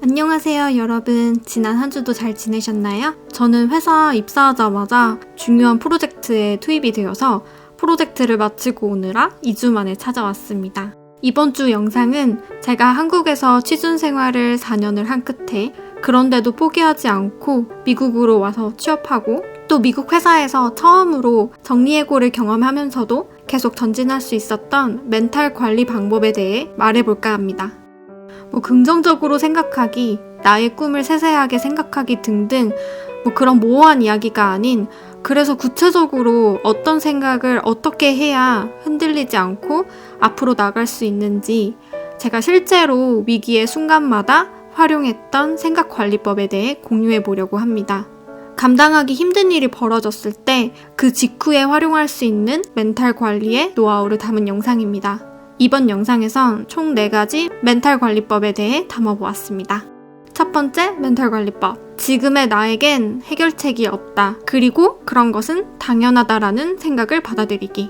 안녕하세요 여러분. 지난 한 주도 잘 지내셨나요? 저는 회사 입사하자마자 중요한 프로젝트에 투입이 되어서 프로젝트를 마치고 오느라 2주 만에 찾아왔습니다. 이번 주 영상은 제가 한국에서 취준 생활을 4년을 한 끝에 그런데도 포기하지 않고 미국으로 와서 취업하고 또 미국 회사에서 처음으로 정리해고를 경험하면서도 계속 전진할 수 있었던 멘탈 관리 방법에 대해 말해볼까 합니다. 긍정적으로 생각하기, 나의 꿈을 세세하게 생각하기 등등 그런 모호한 이야기가 아닌 그래서 구체적으로 어떤 생각을 어떻게 해야 흔들리지 않고 앞으로 나갈 수 있는지 제가 실제로 위기의 순간마다 활용했던 생각관리법에 대해 공유해 보려고 합니다. 감당하기 힘든 일이 벌어졌을 때 그 직후에 활용할 수 있는 멘탈 관리의 노하우를 담은 영상입니다. 이번 영상에선 총 4가지 멘탈 관리법에 대해 담아보았습니다. 첫 번째 멘탈 관리법. 지금의 나에겐 해결책이 없다. 그리고 그런 것은 당연하다라는 생각을 받아들이기.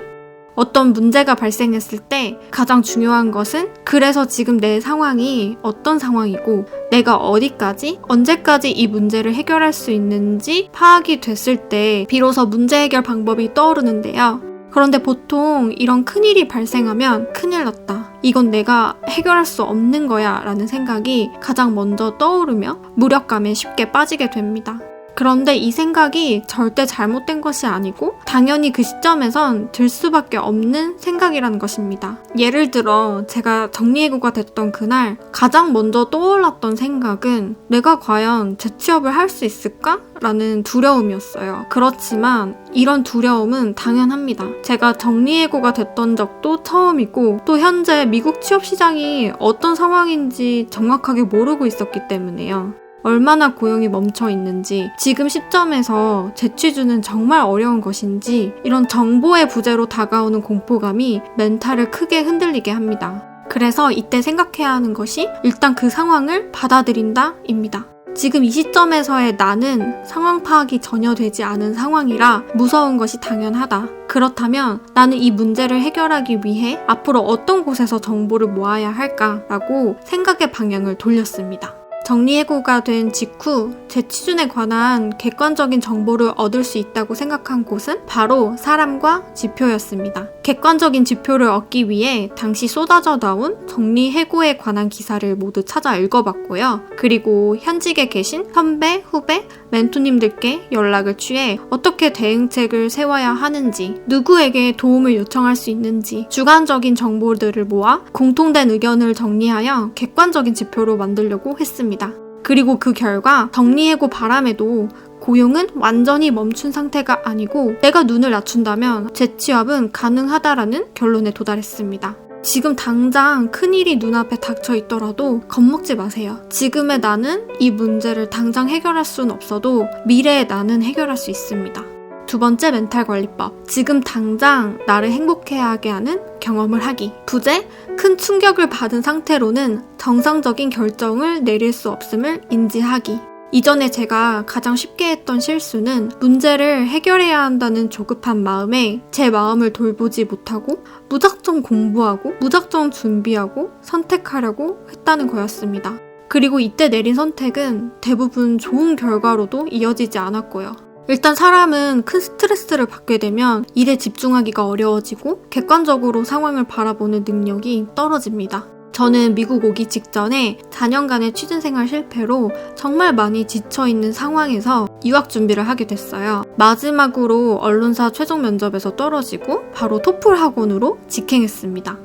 어떤 문제가 발생했을 때 가장 중요한 것은 그래서 지금 내 상황이 어떤 상황이고 내가 어디까지, 언제까지 이 문제를 해결할 수 있는지 파악이 됐을 때 비로소 문제 해결 방법이 떠오르는데요. 그런데 보통 이런 큰일이 발생하면 큰일 났다. 이건 내가 해결할 수 없는 거야 라는 생각이 가장 먼저 떠오르며 무력감에 쉽게 빠지게 됩니다. 그런데 이 생각이 절대 잘못된 것이 아니고 당연히 그 시점에선 들 수밖에 없는 생각이라는 것입니다. 예를 들어 제가 정리해고가 됐던 그날 가장 먼저 떠올랐던 생각은 내가 과연 재취업을 할 수 있을까? 라는 두려움이었어요. 그렇지만 이런 두려움은 당연합니다. 제가 정리해고가 됐던 적도 처음이고 또 현재 미국 취업 시장이 어떤 상황인지 정확하게 모르고 있었기 때문에요. 얼마나 고용이 멈춰 있는지, 지금 시점에서 재취주는 정말 어려운 것인지 이런 정보의 부재로 다가오는 공포감이 멘탈을 크게 흔들리게 합니다. 그래서 이때 생각해야 하는 것이 일단 그 상황을 받아들인다 입니다. 지금 이 시점에서의 나는 상황 파악이 전혀 되지 않은 상황이라 무서운 것이 당연하다. 그렇다면 나는 이 문제를 해결하기 위해 앞으로 어떤 곳에서 정보를 모아야 할까라고 생각의 방향을 돌렸습니다. 정리해고가 된 직후 재취준에 관한 객관적인 정보를 얻을 수 있다고 생각한 곳은 바로 사람과 지표였습니다. 객관적인 지표를 얻기 위해 당시 쏟아져 나온 정리해고에 관한 기사를 모두 찾아 읽어봤고요. 그리고 현직에 계신 선배, 후배, 멘토님들께 연락을 취해 어떻게 대응책을 세워야 하는지, 누구에게 도움을 요청할 수 있는지 주관적인 정보들을 모아 공통된 의견을 정리하여 객관적인 지표로 만들려고 했습니다. 그리고 그 결과 정리해고 바람에도 고용은 완전히 멈춘 상태가 아니고 내가 눈을 낮춘다면 재취업은 가능하다라는 결론에 도달했습니다. 지금 당장 큰일이 눈앞에 닥쳐 있더라도 겁먹지 마세요. 지금의 나는 이 문제를 당장 해결할 수는 없어도 미래의 나는 해결할 수 있습니다. 두 번째 멘탈 관리법. 지금 당장 나를 행복해하게 하는 경험을 하기. 부재, 큰 충격을 받은 상태로는 정상적인 결정을 내릴 수 없음을 인지하기. 이전에 제가 가장 쉽게 했던 실수는 문제를 해결해야 한다는 조급한 마음에 제 마음을 돌보지 못하고 무작정 공부하고 무작정 준비하고 선택하려고 했다는 거였습니다. 그리고 이때 내린 선택은 대부분 좋은 결과로도 이어지지 않았고요. 일단 사람은 큰 스트레스를 받게 되면 일에 집중하기가 어려워지고 객관적으로 상황을 바라보는 능력이 떨어집니다. 저는 미국 오기 직전에 4년간의 취준생활 실패로 정말 많이 지쳐있는 상황에서 유학 준비를 하게 됐어요. 마지막으로 언론사 최종 면접에서 떨어지고 바로 토플 학원으로 직행했습니다.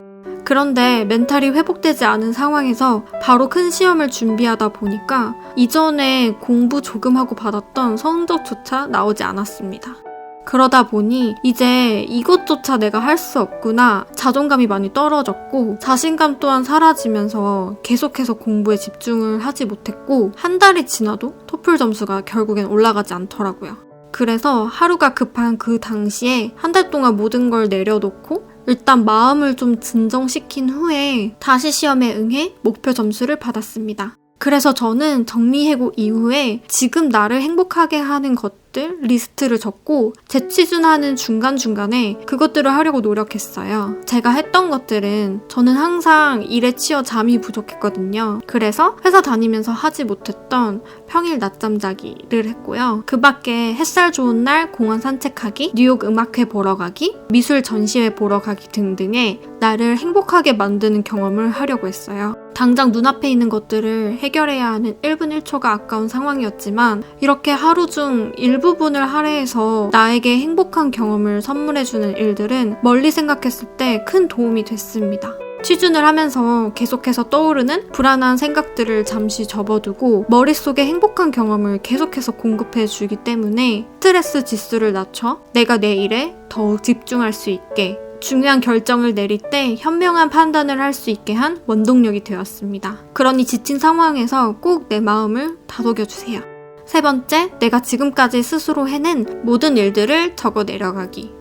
그런데 멘탈이 회복되지 않은 상황에서 바로 큰 시험을 준비하다 보니까 이전에 공부 조금 하고 받았던 성적조차 나오지 않았습니다. 그러다 보니 이제 이것조차 내가 할 수 없구나, 자존감이 많이 떨어졌고 자신감 또한 사라지면서 계속해서 공부에 집중을 하지 못했고 한 달이 지나도 토플 점수가 결국엔 올라가지 않더라고요. 그래서 하루가 급한 그 당시에 한 달 동안 모든 걸 내려놓고 일단 마음을 좀 진정시킨 후에 다시 시험에 응해 목표 점수를 받았습니다. 그래서 저는 정리해고 이후에 지금 나를 행복하게 하는 것 것들 리스트를 적고 재취준하는 중간중간에 그것들을 하려고 노력했어요. 제가 했던 것들은 저는 항상 일에 치여 잠이 부족했거든요. 그래서 회사 다니면서 하지 못했던 평일 낮잠 자기를 했고요. 그 밖에 햇살 좋은 날 공원 산책하기, 뉴욕 음악회 보러 가기, 미술 전시회 보러 가기 등등의 나를 행복하게 만드는 경험을 하려고 했어요. 당장 눈앞에 있는 것들을 해결해야 하는 1분 1초가 아까운 상황이었지만 이렇게 하루 중 일부분을 할애해서 나에게 행복한 경험을 선물해주는 일들은 멀리 생각했을 때 큰 도움이 됐습니다. 취준을 하면서 계속해서 떠오르는 불안한 생각들을 잠시 접어두고 머릿속에 행복한 경험을 계속해서 공급해주기 때문에 스트레스 지수를 낮춰 내가 내 일에 더욱 집중할 수 있게 중요한 결정을 내릴 때 현명한 판단을 할 수 있게 한 원동력이 되었습니다. 그러니 지친 상황에서 꼭 내 마음을 다독여주세요. 세 번째, 내가 지금까지 스스로 해낸 모든 일들을 적어 내려가기.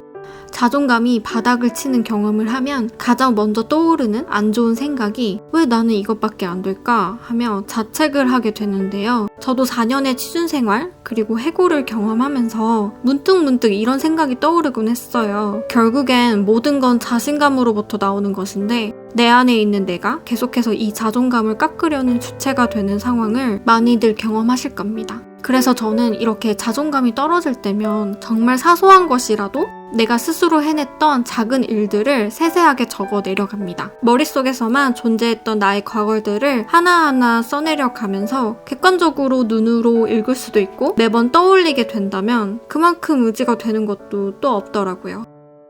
자존감이 바닥을 치는 경험을 하면 가장 먼저 떠오르는 안 좋은 생각이 왜 나는 이것밖에 안 될까 하며 자책을 하게 되는데요. 저도 4년의 취준생활 그리고 해고를 경험하면서 문득문득 이런 생각이 떠오르곤 했어요. 결국엔 모든 건 자신감으로부터 나오는 것인데 내 안에 있는 내가 계속해서 이 자존감을 깎으려는 주체가 되는 상황을 많이들 경험하실 겁니다. 그래서 저는 이렇게 자존감이 떨어질 때면 정말 사소한 것이라도 내가 스스로 해냈던 작은 일들을 세세하게 적어 내려갑니다. 머릿속에서만 존재했던 나의 과거들을 하나하나 써내려 가면서 객관적으로 눈으로 읽을 수도 있고 매번 떠올리게 된다면 그만큼 의지가 되는 것도 또 없더라고요.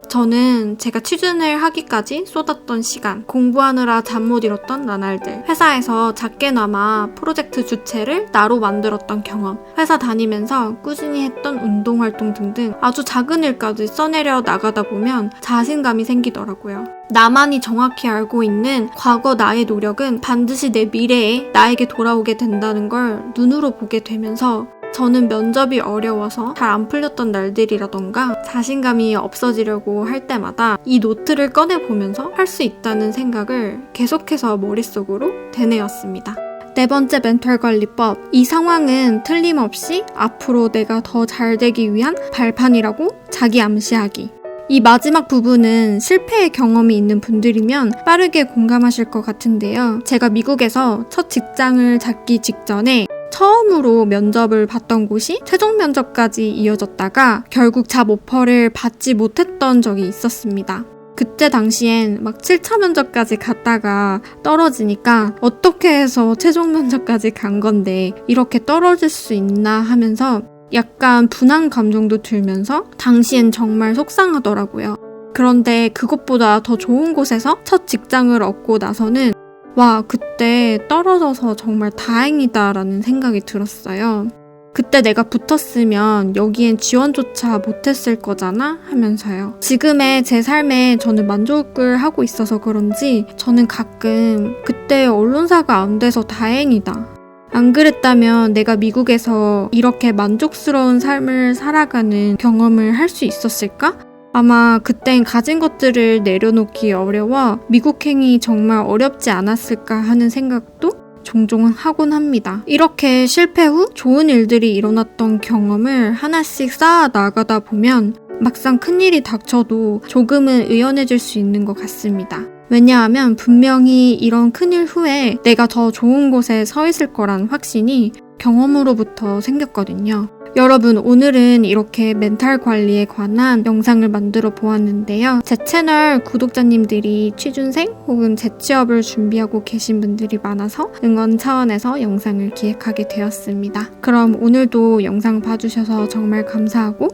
저는 제가 취준을 하기까지 쏟았던 시간, 공부하느라 잠 못 이뤘던 나날들, 회사에서 작게나마 프로젝트 주체를 나로 만들었던 경험, 회사 다니면서 꾸준히 했던 운동활동 등등 아주 작은 일까지 써내려 나가다 보면 자신감이 생기더라고요. 나만이 정확히 알고 있는 과거 나의 노력은 반드시 내 미래에 나에게 돌아오게 된다는 걸 눈으로 보게 되면서 저는 면접이 어려워서 잘 안 풀렸던 날들이라던가 자신감이 없어지려고 할 때마다 이 노트를 꺼내보면서 할 수 있다는 생각을 계속해서 머릿속으로 되뇌었습니다. 네 번째 멘탈 관리법. 이 상황은 틀림없이 앞으로 내가 더 잘 되기 위한 발판이라고 자기 암시하기. 이 마지막 부분은 실패의 경험이 있는 분들이면 빠르게 공감하실 것 같은데요. 제가 미국에서 첫 직장을 잡기 직전에 처음으로 면접을 봤던 곳이 최종 면접까지 이어졌다가 결국 잡 오퍼를 받지 못했던 적이 있었습니다. 그때 당시엔 막 7차 면접까지 갔다가 떨어지니까 어떻게 해서 최종 면접까지 간 건데 이렇게 떨어질 수 있나 하면서 약간 분한 감정도 들면서 당시엔 정말 속상하더라고요. 그런데 그것보다 더 좋은 곳에서 첫 직장을 얻고 나서는 와, 그때 떨어져서 정말 다행이다라는 생각이 들었어요. 그때 내가 붙었으면 여기엔 지원조차 못했을 거잖아 하면서요. 지금의 제 삶에 저는 만족을 하고 있어서 그런지 저는 가끔 그때 언론사가 안 돼서 다행이다. 안 그랬다면 내가 미국에서 이렇게 만족스러운 삶을 살아가는 경험을 할 수 있었을까? 아마 그땐 가진 것들을 내려놓기 어려워 미국행이 정말 어렵지 않았을까 하는 생각도 종종 하곤 합니다. 이렇게 실패 후 좋은 일들이 일어났던 경험을 하나씩 쌓아 나가다 보면 막상 큰일이 닥쳐도 조금은 의연해질 수 있는 것 같습니다. 왜냐하면 분명히 이런 큰일 후에 내가 더 좋은 곳에 서 있을 거란 확신이 경험으로부터 생겼거든요. 여러분, 오늘은 이렇게 멘탈 관리에 관한 영상을 만들어 보았는데요. 제 채널 구독자님들이 취준생 혹은 재취업을 준비하고 계신 분들이 많아서 응원 차원에서 영상을 기획하게 되었습니다. 그럼 오늘도 영상 봐주셔서 정말 감사하고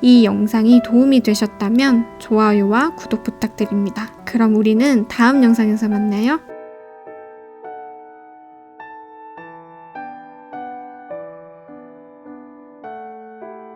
이 영상이 도움이 되셨다면 좋아요와 구독 부탁드립니다. 그럼 우리는 다음 영상에서 만나요.